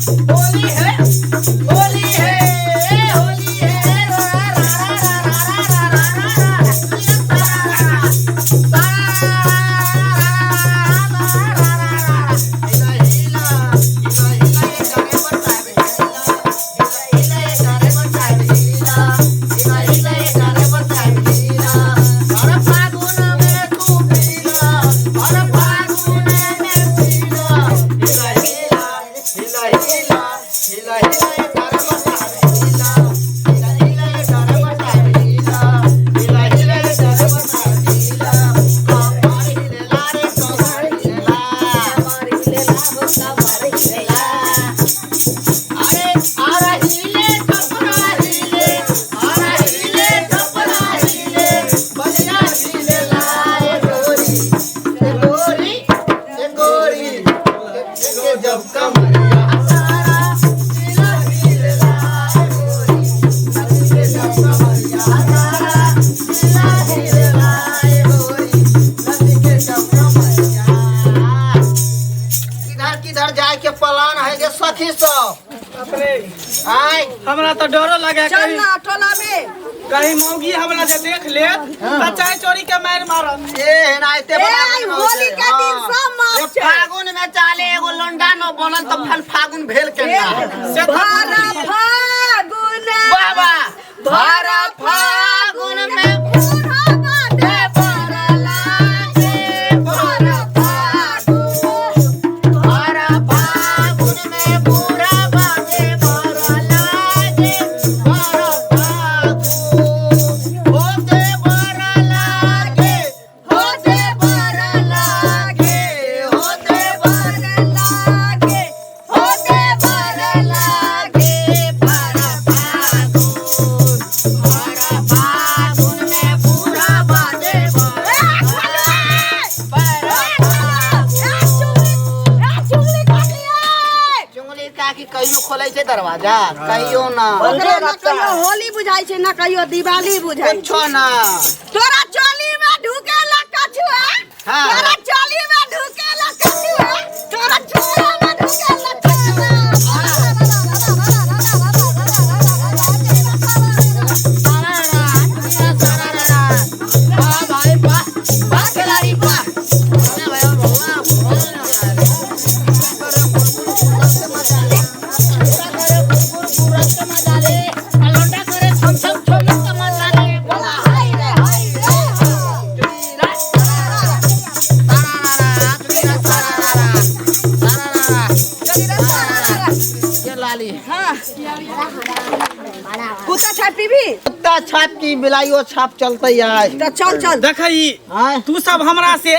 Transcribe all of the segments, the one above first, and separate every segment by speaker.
Speaker 1: होली है होली है होली है हमरा तो डरो लगे कहीं मौगी हमरा से देख ले चाय चोरी के मार मारत
Speaker 2: होली के दिन सब माफ छै।
Speaker 1: फागुन में चाले एगो लोंडा न बनल तो फल फागुन भेल के
Speaker 2: भरा फागुन
Speaker 1: बाबा भरा फागुन में
Speaker 2: पूरा बाटे भरला के भरा फागुन
Speaker 1: भरा फागुन में पूरा बाटे भरला के भरा फागुन होते भरला के
Speaker 2: होते भरला के होते भरला के होते भरला के भरा
Speaker 1: फागुन में पूरा बाटे चुंगली काकी कहियो खोले छै दरवाजा कहियो ना
Speaker 2: होली बुझाई छै ना कहियो दिवाली बुझाई
Speaker 1: कुछो ना
Speaker 2: तोरा चोली में ढुके ला कछुआ
Speaker 1: हाँ।
Speaker 2: तोरा चोली में ढुके ला कछुआ तोरा चोली में ढुके ला कछुआ
Speaker 1: भाई वाह खिलाड़ी वाह
Speaker 2: कुत्ता छापी भी
Speaker 1: कुत्ता छाप की बिलाइयो छाप चलते है
Speaker 2: तो चल चल
Speaker 3: देखई तू सब हमरा से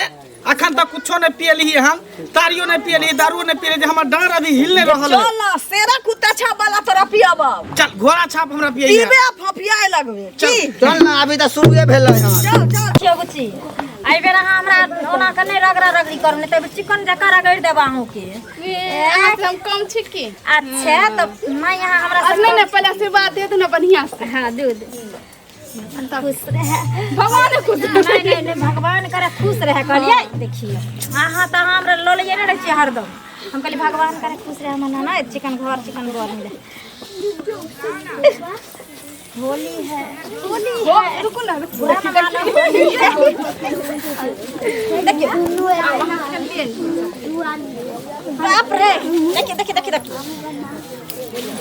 Speaker 3: अखन तक कुछो नहीं पियली हम तारियो नहीं पियली दारू नहीं पियली हमर डांर अभी हिल नहीं रहल
Speaker 2: चल ना सेरा कुत्ता छाप वाला तोरा पियाबा
Speaker 3: चल घोड़ा छाप हमरा पियई
Speaker 2: पीबे फफियाए लगबे की
Speaker 1: चल ना अभी तो शुरुए भेल है
Speaker 2: चल चल
Speaker 4: बुच्ची आई बेर हमरा ओना के नहीं रगड़ा रगड़ी करने तब चिकन जका रगड़ देबा हूं के
Speaker 5: हम कम छी की
Speaker 4: अच्छा तो मैं यहां हमरा
Speaker 5: नहीं नहीं पहले आशीर्वाद दे दो ना बढ़िया से
Speaker 4: हां दूध खुश रहे
Speaker 5: भगवान खुश
Speaker 4: नहीं भगवान करे खुश रहे कहलिए देखिए हां तो हमरा लोलिए नहीं रहे हरदम हम कहली भगवान करे खुश रहे मना ना चिकन घर मिले होली है
Speaker 5: रुको ना
Speaker 4: बुरा मना लो होली है
Speaker 2: देखिए बाप रे देखिए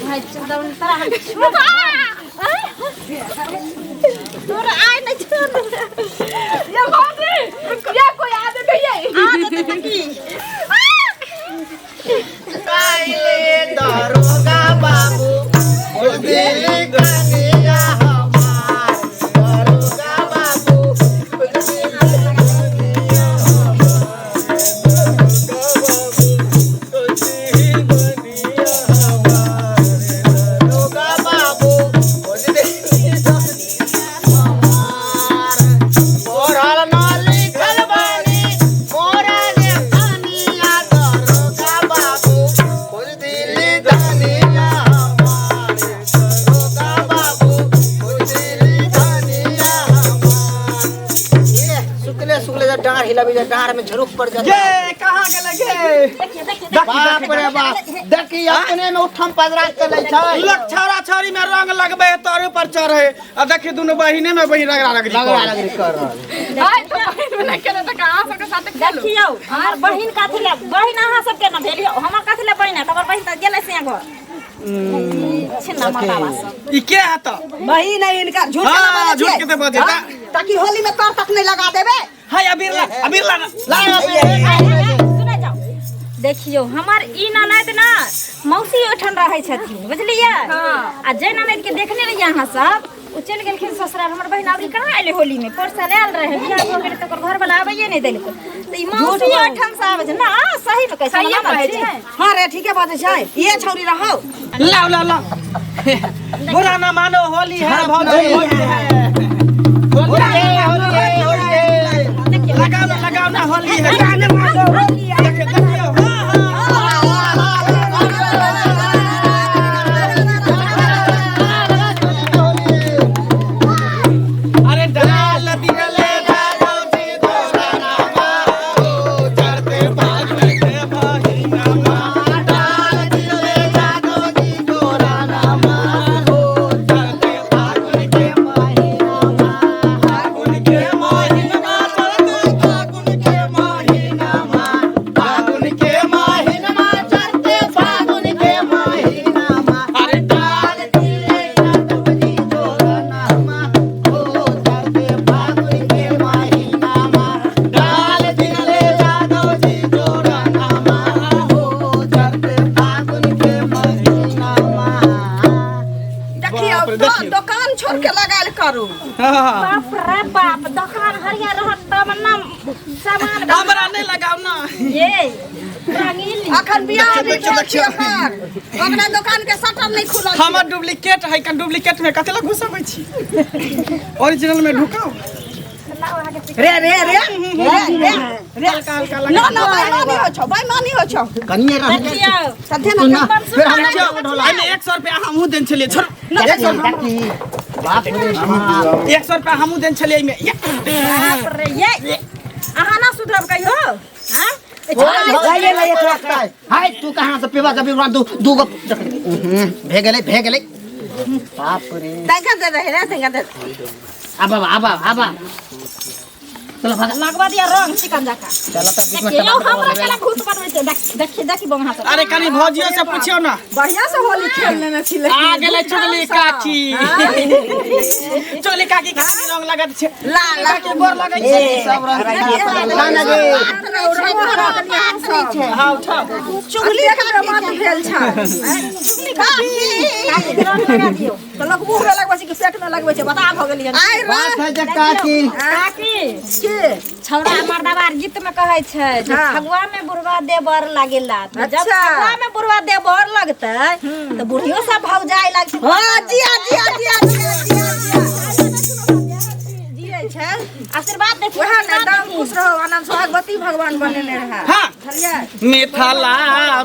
Speaker 4: भाई चंदन तारा
Speaker 2: तोरा आए नहीं छोड़
Speaker 5: ये भाभी ये कोई आदत है ये
Speaker 2: आदत है की
Speaker 1: काइले दरोगा बाबू ओ दिल गनिया हमार दरोगा बाबू ओ दिल गनिया हमार दरोगा बाबू ओ दिल गनिया हमार
Speaker 6: अभी डांड में झुरुक पड़ जाता
Speaker 3: ये कहाँ गेले गे
Speaker 6: बाप रे बाप देखी अपने में उठम पजरा चले छै
Speaker 3: लग छौरा छौरी में रंग लगबे तोरे पर चढ़े आ देखी दुनु बहिने में बहिन रगड़ा रगड़ी
Speaker 6: कर रहल
Speaker 5: हाय तो बहिन में नहीं करे तो कहां सबके साथ खेलू
Speaker 4: देखियो हमर बहिन काथी ले बहिन अहाँ सबके न भेलियो हमर काथी ले बहिन तकर बहिन त गेलै से घर छिना मतावा सब
Speaker 3: ई के है तो
Speaker 2: बहिन है इनका झूठ
Speaker 3: हां झूठ के बजे
Speaker 2: ताकि होली में कर तक नहीं लगा देबे।
Speaker 3: हाय अबीर ला
Speaker 4: सुने जाओ देखियो हमर ई ननद ना मौसी ओठन रहै छथिन बुझलियै आ जे ननद के देखने रहिए अहाँ सब उ चल गेलखिन ससुराल हमर बहिन अबरी कहां आइले होली में परसा लेल रहे बियाह हो गेल तकर घर वाला आबैये नहीं देलको त ई मौसी ओठन से आबै छै ना सही में कैसे ना कहै छै।
Speaker 2: हां रे ठीके बात छै ये छौरी रहौ
Speaker 3: ला बुरा ना मानो होली है भौजी होली है लगाओ ना होली है गाने मारो देखियो अरे डाल दिले डालो जी दोराना हो चढ़ते भाग के बहिना डाल दिले डालो जी दोराना हो चढ़ते भाग के बहिना फागुन के महीना चढ़ते फागुन के महीना फागुन के महीना चढ़ते फागुन के महीना अरे डाल दिले डालो जी दोराना हो चढ़ते फागुन के महीना डाल दिले डालो जी दोराना हो चढ़ते फागुन के महीना
Speaker 2: देखियो तो दुकान छोड़ के लगाल करू।
Speaker 4: बाप रे बाप दुकान हरिया रहत तब ना सामान
Speaker 3: हमरा नहीं लगाओ ना
Speaker 4: ये रंगीली
Speaker 2: अखन बियाह भी देखियो कर ओकरा दुकान के शटर नहीं खुलल छै।
Speaker 3: हमर डुप्लीकेट है कन डुप्लीकेट में कतेला घुसाबै छी ओरिजिनल में ढुकाओ
Speaker 2: रे ना ना बेईमानी हो छौ बेईमानी हो छौ
Speaker 6: कनिए रह
Speaker 4: देखियो
Speaker 2: सधे ना
Speaker 6: फिर हम
Speaker 3: एमे 100 रुपया हमहू देन छलिए छोड़
Speaker 6: बाप रे बाप
Speaker 3: 100 रुपया हमहू देन छलिए एमे
Speaker 4: बाप रे ये अहाँ ना सुधरब कहियो हां
Speaker 6: जाइए ले एक रास्ता हाय तू कहां से पीवा जब दू गो भे गेले बाप रे
Speaker 2: देखा दे रहे रे देखा दे
Speaker 6: आबा चलो भाग
Speaker 4: लगवा दिया रंग चिकन जाका
Speaker 6: चलो तब बीच में
Speaker 4: देखियो हमरा केला खुश बनबै छै देखी बंगा सब
Speaker 3: अरे कनी भौजियो से पूछियो ना
Speaker 2: बढ़िया से होली खेल लेने छिले
Speaker 3: आ गेले चली काकी चली काकी के रंग लगत छै
Speaker 2: ला
Speaker 3: के गोर लगै छै
Speaker 6: सब रंग खाना गे
Speaker 3: हां उठा
Speaker 2: चुगली के बात भेल छै चुगली काकी
Speaker 4: रंग लगा दियो
Speaker 2: तो लोग मुंह में लगबै छै कि पेट में लगबै छै बता भ गेलियै आई
Speaker 6: बात है जे काकी
Speaker 4: काकी
Speaker 2: के
Speaker 4: छौड़ा मर्दाबार गीत में कहै छै जे फगुआ में बुढ़वा देवर लागेला तो जब
Speaker 2: अच्छा।
Speaker 4: फगुआ में बुढ़वा देवर लगतै तो बुढ़ियो सब भौजाई लगतै
Speaker 2: हां जिया जियै छै
Speaker 4: आशीर्वाद देखियो
Speaker 2: वहां ने दाम खुश रहो आनंद सोहागवती भगवान बनेने रहा
Speaker 3: हां
Speaker 2: बुझलियै
Speaker 3: मिथिला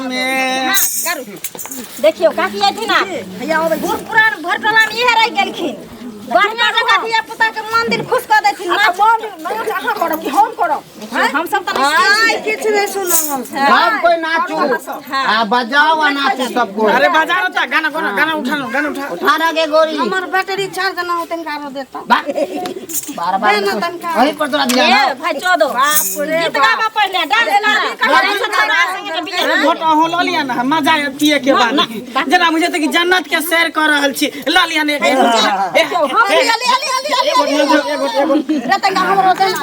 Speaker 3: में
Speaker 4: करू देखियो काकी आइथिन ना
Speaker 2: भैया आबै
Speaker 4: बूढ़ पुरान भरटोला में इहे रह गेलखिन बढ़िया जगह धिया पुता के मंदिर खुश कर देथिन ना
Speaker 2: मन अहाँ करो कि हम करो
Speaker 4: हम सब त
Speaker 2: आई किछ नहीं सुनो हम
Speaker 6: सब कोई नाचू आ बजाओ आ नाचू सब कोई
Speaker 3: अरे बजाओ त गाना उठा
Speaker 6: उठाना के गोरी
Speaker 2: हमर बैटरी चार्ज ना होतन का देता
Speaker 6: 12 वही पर तोरा दिया ना
Speaker 4: ए भाई चोदो बाप रे गीत गावा पहले डांस ना
Speaker 3: फोटो हो ल लिया ना मजा पिए के बाद जना मुझे तो कि जन्नत के सैर कर रहल छी ल लिया ने
Speaker 2: हम अली रतंगा हमरो देना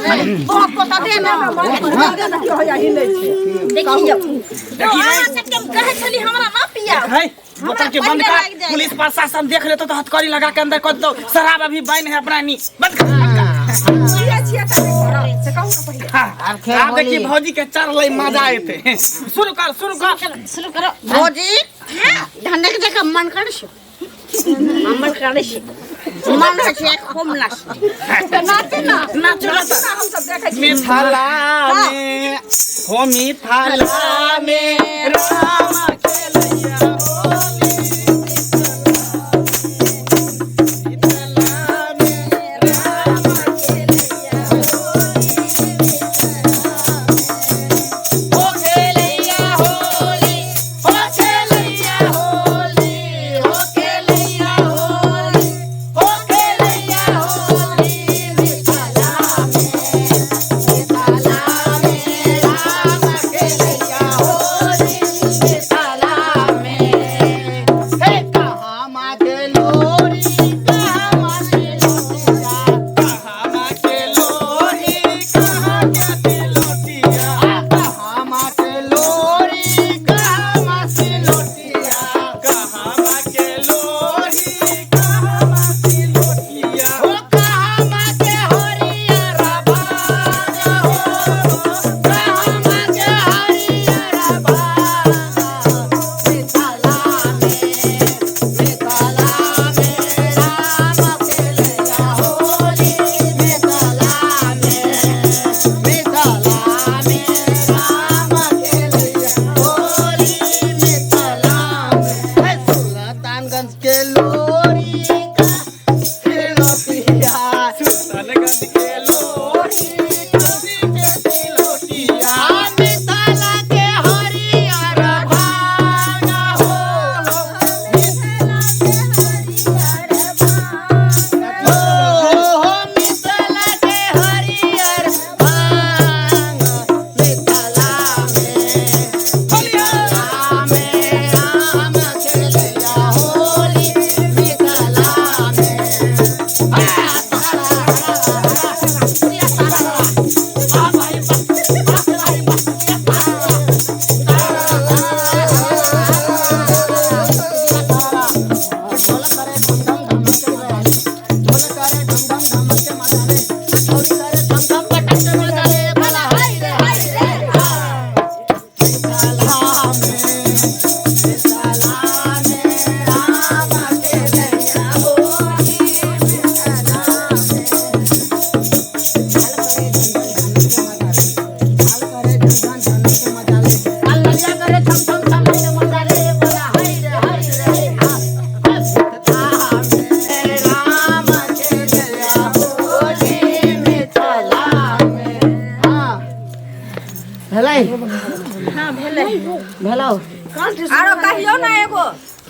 Speaker 2: बहुत को दे ना क्यों होया हिलै छै
Speaker 4: देखियो अहाँ सबके कहै छली हमरा ना पिया
Speaker 3: है बोतल के बंद कर पुलिस प्रशासन देख ले तो हथकड़ी लगा के अंदर कर दो शराब अभी बैन है अपना नी बंद कर
Speaker 2: छिया से कहू ना पहिले
Speaker 3: आप देखिए भौजी के चढ़ ले मजा आते शुरू करो
Speaker 2: भौजी धंधे के जगह मन कर छो मन कर छो मन है खूब नाच नाचो हम सब देखे छी
Speaker 3: मिथिला में हो मिथिला में राम खेलैया होली मिथिला में राम खेलैया होली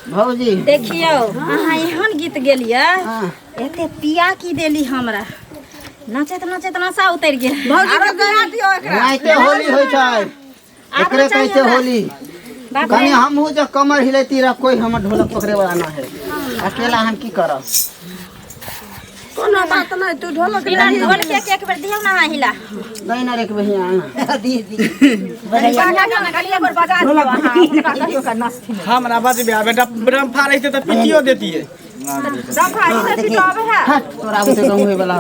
Speaker 6: भौजी
Speaker 4: देखियो अहाँ एहन गीत गेलियै एते पिया की देली हमरा नाचत नाचत नशा उतर गेल
Speaker 2: भौजी के बियाह दियो एकरा
Speaker 6: ऐते होली होइ छै एकरे कहते होली कनी हमहू जब कमर हिलैती रह कोई हमर ढोलक पकड़े वाला ना है अकेला हम की करब
Speaker 2: कोनो बात नहीं तू ढोलक
Speaker 4: बिना ढोल के एक बेर दियौ ना हिला
Speaker 6: नहीं ना रे के बहिया
Speaker 2: दी बजा गाना गालिया पर बजा दियो हां उनका कहियो का नाचती
Speaker 3: हमरा बजबे बेटा ब्रह्म फाड़े त पिटियो देती है
Speaker 2: रखा ई से पिटावे है
Speaker 6: तोरा बुते कहूं वाला